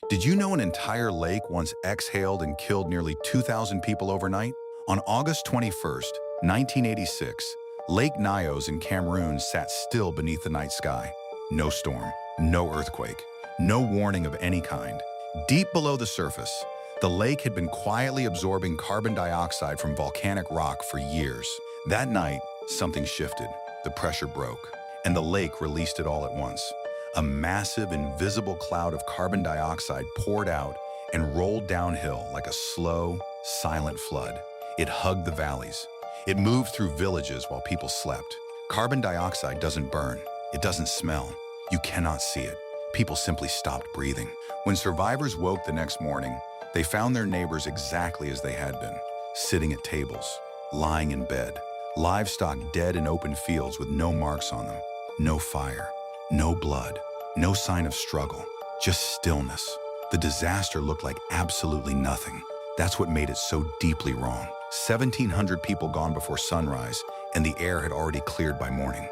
Did you know an entire lake once exhaled and killed nearly 2,000 people overnight? On August 21st, 1986, Lake Nyos in Cameroon sat still beneath the night sky. No storm, no earthquake, no warning of any kind. Deep below the surface, the lake had been quietly absorbing carbon dioxide from volcanic rock for years. That night, something shifted. The pressure broke, and the lake released it all at once. A massive, invisible cloud of carbon dioxide poured out and rolled downhill like a slow, silent flood. It hugged the valleys. It moved through villages while people slept. Carbon dioxide doesn't burn. It doesn't smell. You cannot see it. People simply stopped breathing. When survivors woke the next morning, they found their neighbors exactly as they had been, sitting at tables, lying in bed, livestock dead in open fields with no marks on them, no fire, no blood, no sign of struggle, just stillness. The disaster looked like absolutely nothing. That's what made it so deeply wrong. 1,700 people gone before sunrise, and the air had already cleared by morning.